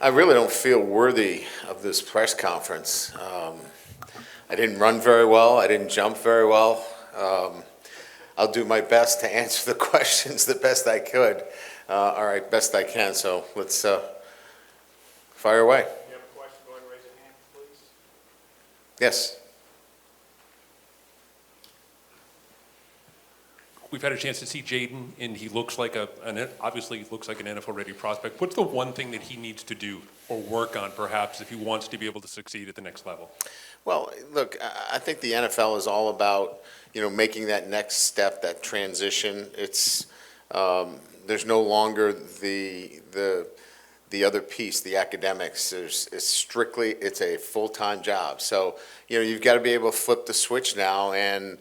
I really don't feel worthy of this press conference. I didn't run very well. I didn't jump very well. I'll do my best to answer the questions the best I could. All right, best I can. So let's fire away. If you have a question, go ahead and raise your hand, please. Yes. We've had a chance to see Jaden, and he looks like obviously looks like an NFL-ready prospect. What's the one thing that he needs to do or work on, perhaps, if he wants to be able to succeed at the next level? Well, look, I think the NFL is all about, making that next step, that transition. It's there's no longer the other piece, the academics. It's a full-time job. So, you've got to be able to flip the switch now and,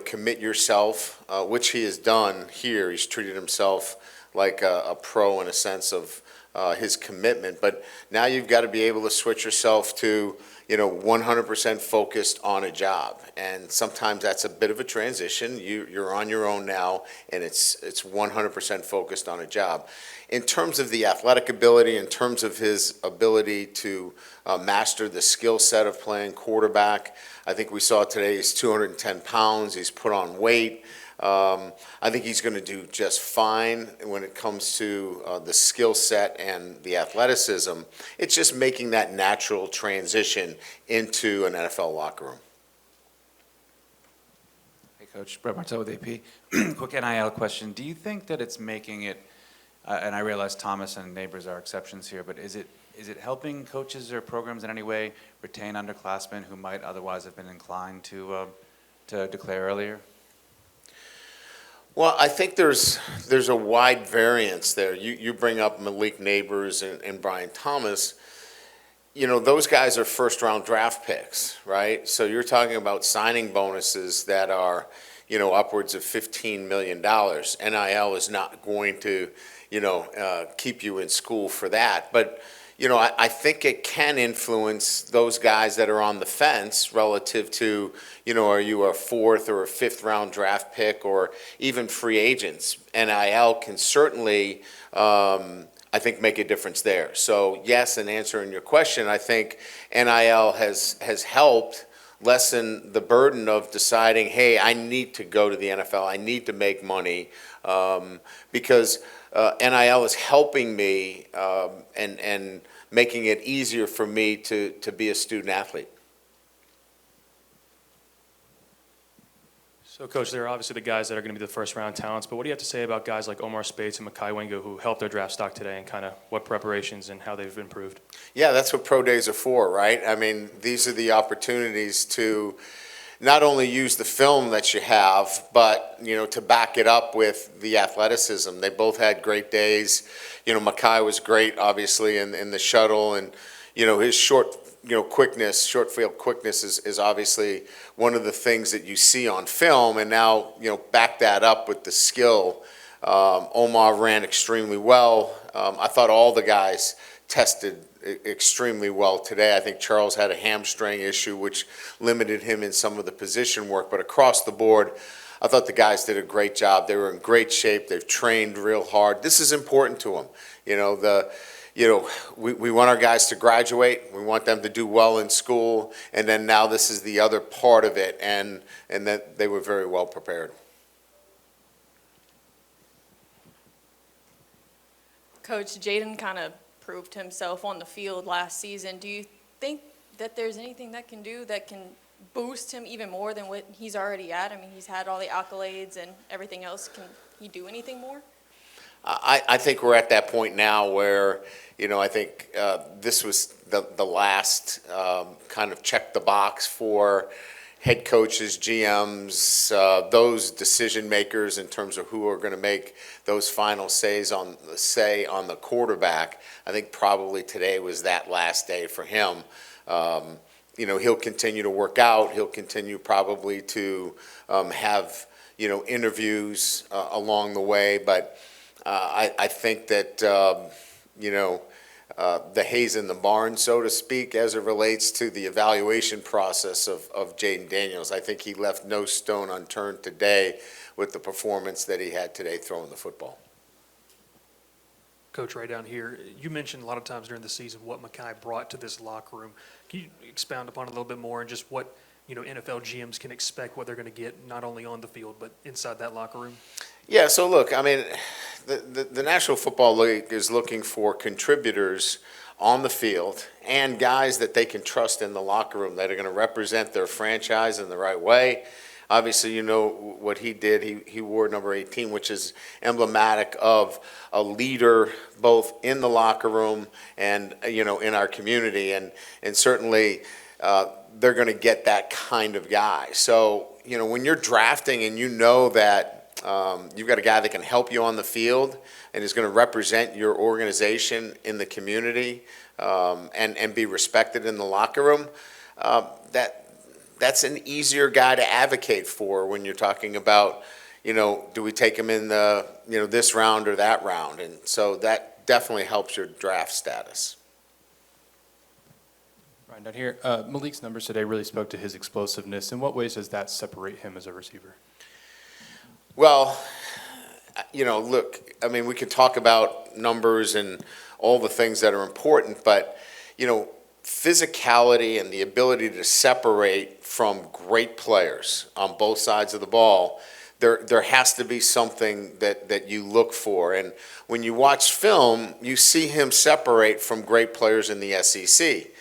commit yourself, which he has done here. He's treated himself like a pro in a sense of his commitment. But now you've got to be able to switch yourself to, 100% focused on a job. And sometimes that's a bit of a transition. You're on your own now, and it's 100% focused on a job. In terms of the athletic ability, in terms of his ability to master the skill set of playing quarterback, I think we saw today he's 210 pounds. He's put on weight. I think he's going to do just fine when it comes to the skill set and the athleticism. It's just making that natural transition into an NFL locker room. Hey, Coach. Brett Martell with AP. Quick NIL question. Do you think that it's making it, and I realize Thomas and Neighbors are exceptions here, but is it helping coaches or programs in any way retain underclassmen who might otherwise have been inclined to declare earlier? Well, I think there's a wide variance there. You bring up Malik Neighbors and Brian Thomas. Those guys are first-round draft picks, right? So you're talking about signing bonuses that are, upwards of $15 million. NIL is not going to, keep you in school for that. But, I think it can influence those guys that are on the fence relative to, are you a fourth or a fifth round draft pick or even free agents? NIL can certainly, I think, make a difference there. So, yes, in answering your question, I think NIL has helped lessen the burden of deciding, hey, I need to go to the NFL. I need to make money because NIL is helping me and making it easier for me to be a student athlete. So, Coach, there are obviously the guys that are going to be the first-round talents, but what do you have to say about guys like Omar Speights and Mekhi Wingo who helped their draft stock today and kind of what preparations and how they've improved? Yeah, that's what pro days are for, right? I mean, these are the opportunities to not only use the film that you have, but, to back it up with the athleticism. They both had great days. Mekhi was great, obviously, in the shuttle, and, his short field quickness is obviously one of the things that you see on film, and now, back that up with the skill. Omar ran extremely well. I thought all the guys tested extremely well today. I think Charles had a hamstring issue, which limited him in some of the position work, but across the board, I thought the guys did a great job. They were in great shape. They've trained real hard. This is important to them. We want our guys to graduate. We want them to do well in school. And then now this is the other part of it, and that they were very well prepared. Coach, Jaden kind of proved himself on the field last season. Do you think that there's anything that can boost him even more than what he's already at? I mean, he's had all the accolades and everything else. Can he do anything more? I think we're at that point now where, I think this was the last kind of check the box for head coaches, GMs, those decision makers in terms of who are going to make those final say on the quarterback. I think probably today was that last day for him. He'll continue to work out. He'll continue probably to have interviews along the way, but I think that the hay's in the barn, so to speak, as it relates to the evaluation process of Jaden Daniels. I think he left no stone unturned today with the performance that he had today throwing the football. Coach, right down here. You mentioned a lot of times during the season what Mekhi brought to this locker room. Can you expound upon it a little bit more and just what, NFL GMs can expect, what they're going to get not only on the field but inside that locker room? Yeah, so look, I mean, the National Football League is looking for contributors on the field and guys that they can trust in the locker room that are going to represent their franchise in the right way. Obviously, you know what he did. He wore number 18, which is emblematic of a leader both in the locker room and, in our community. And certainly they're going to get that kind of guy. So, when you're drafting and you know that you've got a guy that can help you on the field and is going to represent your organization in the community and be respected in the locker room, that's an easier guy to advocate for when you're talking about, do we take him in the, this round or that round? And so that definitely helps your draft status. Right down here, Malik's numbers today really spoke to his explosiveness. In what ways does that separate him as a receiver? Well, look, I mean, we could talk about numbers and all the things that are important, but, physicality and the ability to separate from great players on both sides of the ball, there has to be something that you look for. And when you watch film, you see him separate from great players in the SEC.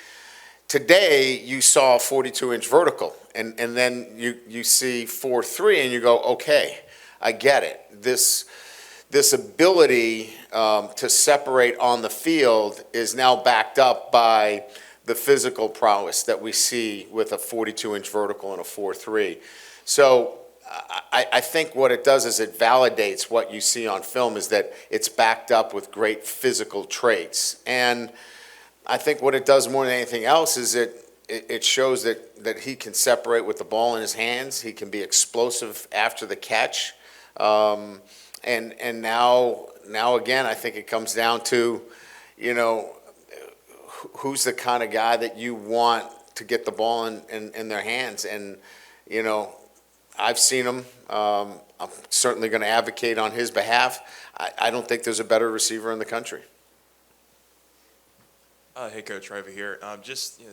Today, you saw a 42-inch vertical, and then you see 4.3, and you go, okay, I get it. This ability to separate on the field is now backed up by the physical prowess that we see with a 42-inch vertical and a 4.3. So I think what it does is it validates what you see on film is that it's backed up with great physical traits. And I think what it does more than anything else is it shows that he can separate with the ball in his hands. He can be explosive after the catch. And now again, I think it comes down to, who's the kind of guy that you want to get the ball in their hands. And, I've seen him. I'm certainly going to advocate on his behalf. I don't think there's a better receiver in the country. Hey, Coach, right over here.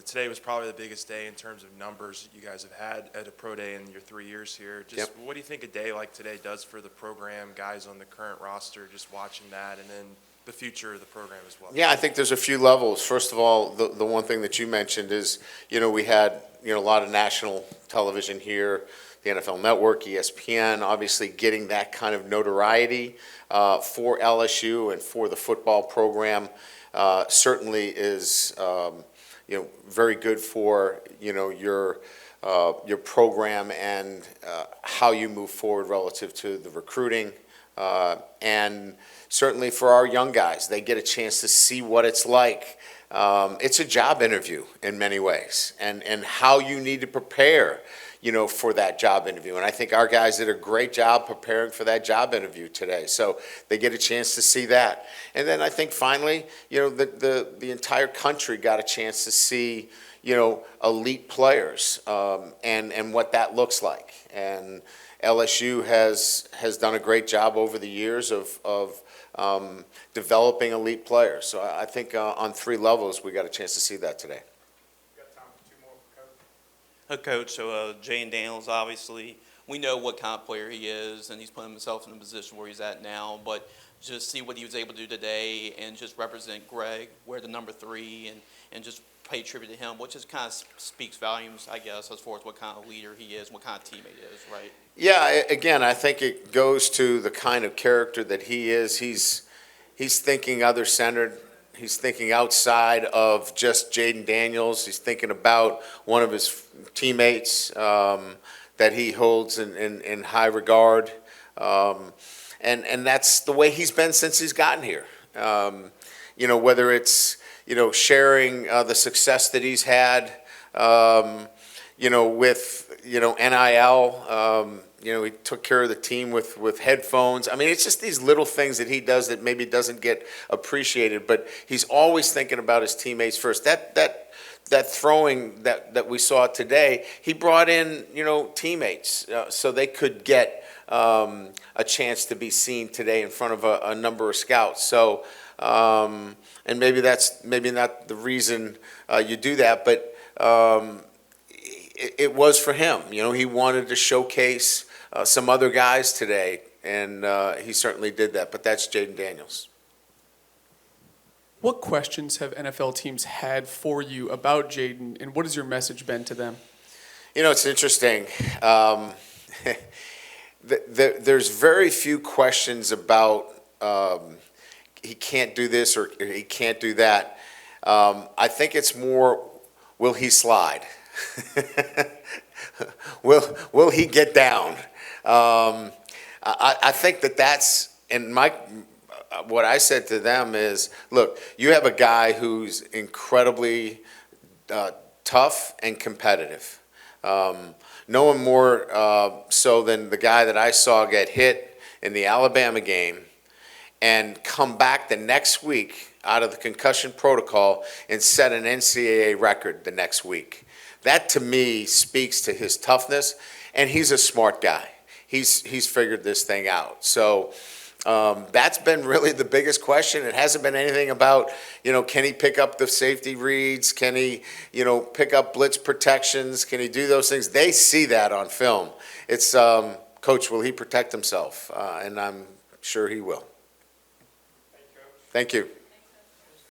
Today was probably the biggest day in terms of numbers you guys have had at a pro day in your 3 years here. What do you think a day like today does for the program, guys on the current roster, just watching that, and then the future of the program as well? Yeah, I think there's a few levels. First of all, the one thing that you mentioned is, we had, a lot of national television here, the NFL Network, ESPN, obviously getting that kind of notoriety for LSU and for the football program. Certainly is very good for your program and how you move forward relative to the recruiting, and certainly for our young guys, they get a chance to see what it's like. It's a job interview in many ways, and how you need to prepare for that job interview. And I think our guys did a great job preparing for that job interview today. So they get a chance to see that. And then I think finally, the entire country got a chance to see, elite players and what that looks like. And LSU has done a great job over the years of developing elite players. So I think on three levels, we got a chance to see that today. Coach, so Jaden Daniels, obviously, we know what kind of player he is, and he's putting himself in a position where he's at now, but just see what he was able to do today and just represent Greg, wear the number 3, and just pay tribute to him, which just kind of speaks volumes, I guess, as far as what kind of leader he is, what kind of teammate he is, right? Yeah, again, I think it goes to the kind of character that he is. He's thinking other-centered. He's thinking outside of just Jaden Daniels. He's thinking about one of his teammates that he holds in high regard. And that's the way he's been since he's gotten here. Whether it's, sharing the success that he's had, with, NIL. He took care of the team with headphones. I mean, it's just these little things that he does that maybe doesn't get appreciated, but he's always thinking about his teammates first. That throwing that we saw today, he brought in, teammates so they could get a chance to be seen today in front of a number of scouts. So And maybe that's maybe not the reason you do that, but it was for him. You know, he wanted to showcase some other guys today, and he certainly did that. But that's Jaden Daniels. What questions have NFL teams had for you about Jaden, and what has your message been to them? You know, it's interesting. There's very few questions about he can't do this or he can't do that. I think it's more, will he slide? Will he get down? I think that's, and what I said to them is, look, you have a guy who's incredibly tough and competitive. No one more so than the guy that I saw get hit in the Alabama game and come back the next week out of the concussion protocol and set an NCAA record the next week. That to me speaks to his toughness, and he's a smart guy. He's figured this thing out. So that's been really the biggest question. It hasn't been anything about, you know, can he pick up the safety reads? Can he, you know, pick up blitz protections? Can he do those things? They see that on film. It's, Coach, will he protect himself? And I'm sure he will. Thank you.